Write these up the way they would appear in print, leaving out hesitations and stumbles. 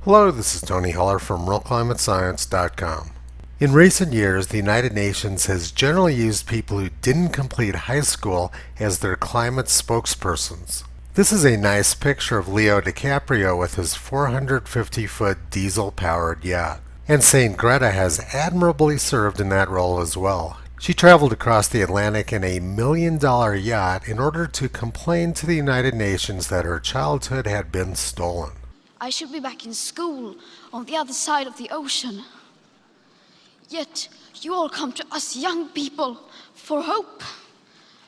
Hello, this is Tony Heller from RealClimateScience.com. In recent years, the United Nations has generally used people who didn't complete high school as their climate spokespersons. This is a nice picture of Leo DiCaprio with his 450-foot diesel-powered yacht. And St. Greta has admirably served in that role as well. She traveled across the Atlantic in a $1 million yacht in order to complain to the United Nations that her childhood had been stolen. I should be back in school on the other side of the ocean. Yet you all come to us young people for hope.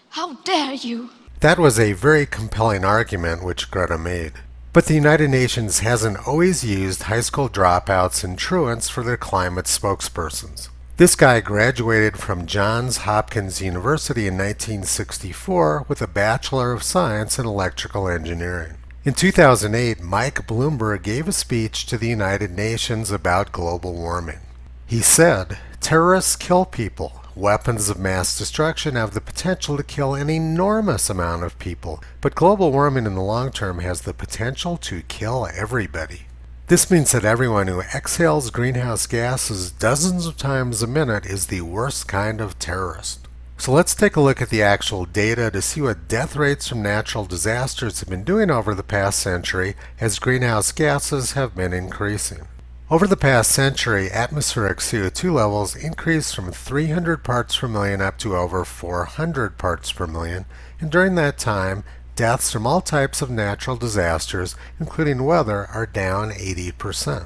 How dare you? That was a very compelling argument which Greta made. But the United Nations hasn't always used high school dropouts and truants for their climate spokespersons. This guy graduated from Johns Hopkins University in 1964 with a Bachelor of Science in Electrical Engineering. In 2008, Mike Bloomberg gave a speech to the United Nations about global warming. He said, "Terrorists kill people. Weapons of mass destruction have the potential to kill an enormous amount of people, but global warming in the long term has the potential to kill everybody." This means that everyone who exhales greenhouse gases dozens of times a minute is the worst kind of terrorist. So let's take a look at the actual data to see what death rates from natural disasters have been doing over the past century as greenhouse gases have been increasing. Over the past century, atmospheric CO2 levels increased from 300 parts per million up to over 400 parts per million, and during that time, deaths from all types of natural disasters, including weather, are down 80%.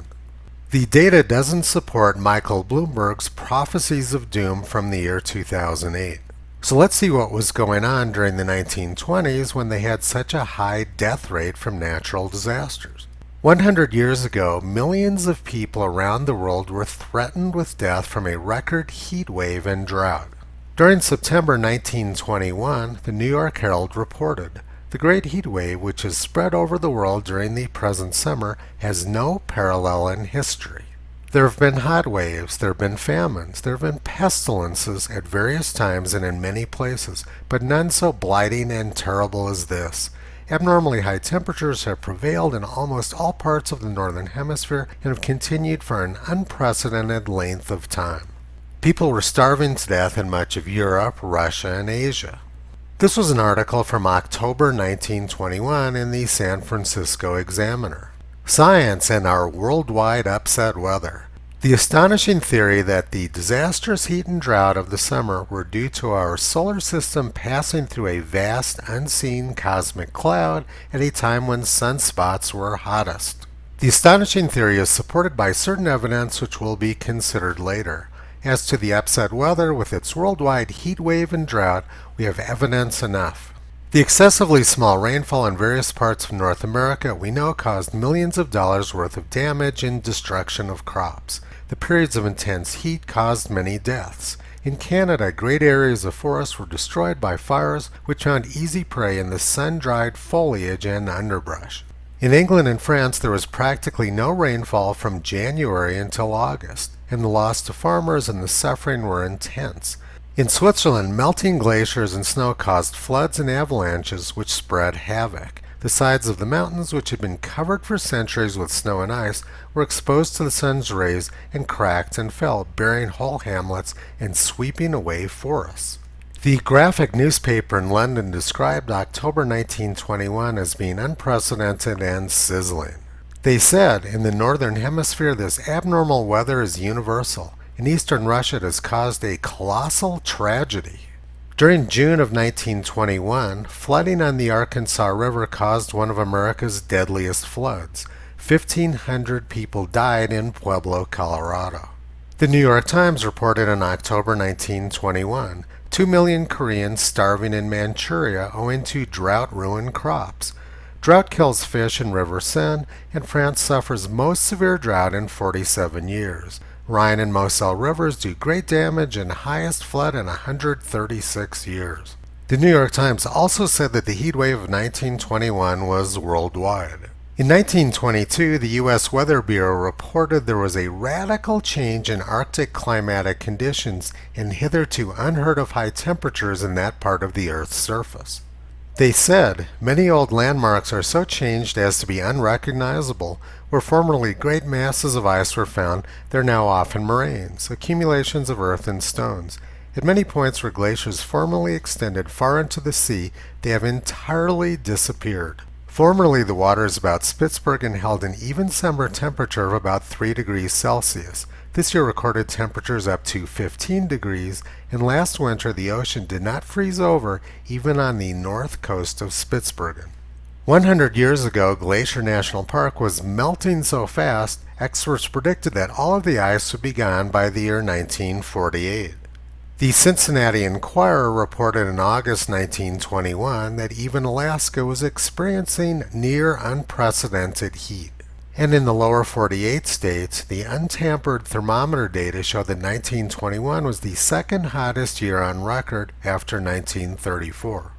The data doesn't support Michael Bloomberg's prophecies of doom from the year 2008. So let's see what was going on during the 1920s when they had such a high death rate from natural disasters. 100 years ago, millions of people around the world were threatened with death from a record heat wave and drought. During September 1921, the New York Herald reported, "The great heat wave which has spread over the world during the present summer has no parallel in history. There have been hot waves, there have been famines, there have been pestilences at various times and in many places, but none so blighting and terrible as this. Abnormally high temperatures have prevailed in almost all parts of the northern hemisphere and have continued for an unprecedented length of time. People were starving to death in much of Europe, Russia, and Asia." This was an article from October 1921 in the San Francisco Examiner. Science and our worldwide upset weather. The astonishing theory that the disastrous heat and drought of the summer were due to our solar system passing through a vast unseen cosmic cloud at a time when sunspots were hottest. The astonishing theory is supported by certain evidence which will be considered later. As to the upset weather with its worldwide heat wave and drought, we have evidence enough. The excessively small rainfall in various parts of North America we know caused millions of dollars worth of damage and destruction of crops. The periods of intense heat caused many deaths. In Canada, great areas of forest were destroyed by fires which found easy prey in the sun-dried foliage and underbrush. In England and France, there was practically no rainfall from January until August, and the loss to farmers and the suffering were intense. In Switzerland, melting glaciers and snow caused floods and avalanches which spread havoc. The sides of the mountains, which had been covered for centuries with snow and ice, were exposed to the sun's rays and cracked and fell, burying whole hamlets and sweeping away forests. The graphic newspaper in London described October 1921 as being unprecedented and sizzling. They said, "In the northern hemisphere this abnormal weather is universal. In eastern Russia it has caused a colossal tragedy." During June of 1921, flooding on the Arkansas River caused one of America's deadliest floods. 1,500 people died in Pueblo, Colorado. The New York Times reported in October 1921, 2 million Koreans starving in Manchuria owing to drought-ruined crops. Drought kills fish in River Seine, and France suffers most severe drought in 47 years. Rhine and Moselle rivers do great damage and highest flood in 136 years. The New York Times also said that the heat wave of 1921 was worldwide. In 1922, the U.S. Weather Bureau reported there was a radical change in Arctic climatic conditions and hitherto unheard of high temperatures in that part of the Earth's surface. They said, "Many old landmarks are so changed as to be unrecognizable, Where formerly great masses of ice were found, they're now often moraines, accumulations of earth and stones. At many points where glaciers formerly extended far into the sea, they have entirely disappeared. Formerly, the waters about Spitsbergen held an even summer temperature of about 3 degrees Celsius. This year recorded temperatures up to 15 degrees, and last winter the ocean did not freeze over even on the north coast of Spitsbergen. 100 years ago, Glacier National Park was melting so fast, experts predicted that all of the ice would be gone by the year 1948. The Cincinnati Enquirer reported in August 1921 that even Alaska was experiencing near unprecedented heat. And in the lower 48 states, the untampered thermometer data showed that 1921 was the second hottest year on record after 1934.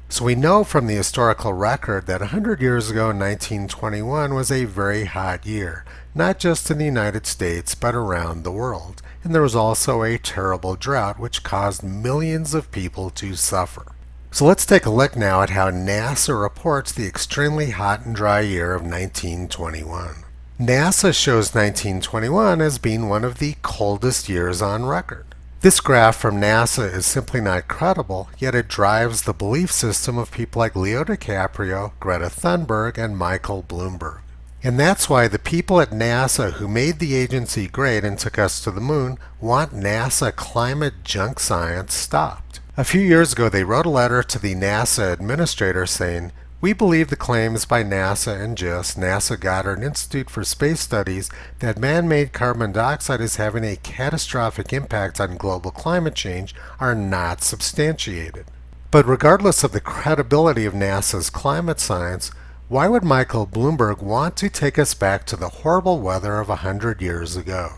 So we know from the historical record that 100 years ago, 1921 was a very hot year, not just in the United States, but around the world. And there was also a terrible drought which caused millions of people to suffer. So let's take a look now at how NASA reports the extremely hot and dry year of 1921. NASA shows 1921 as being one of the coldest years on record. This graph from NASA is simply not credible, yet it drives the belief system of people like Leo DiCaprio, Greta Thunberg, and Michael Bloomberg. And that's why the people at NASA who made the agency great and took us to the moon want NASA climate junk science stopped. A few years ago, they wrote a letter to the NASA administrator saying, "We believe the claims by NASA and JIST, NASA Goddard Institute for Space Studies, that man-made carbon dioxide is having a catastrophic impact on global climate change are not substantiated." But regardless of the credibility of NASA's climate science, why would Michael Bloomberg want to take us back to the horrible weather of 100 years ago?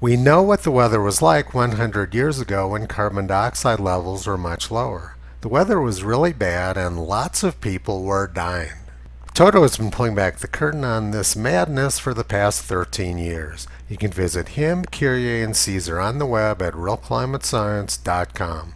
We know what the weather was like 100 years ago when carbon dioxide levels were much lower. The weather was really bad and lots of people were dying. Toto has been pulling back the curtain on this madness for the past 13 years. You can visit him, Kyrie, and Caesar on the web at realclimatescience.com.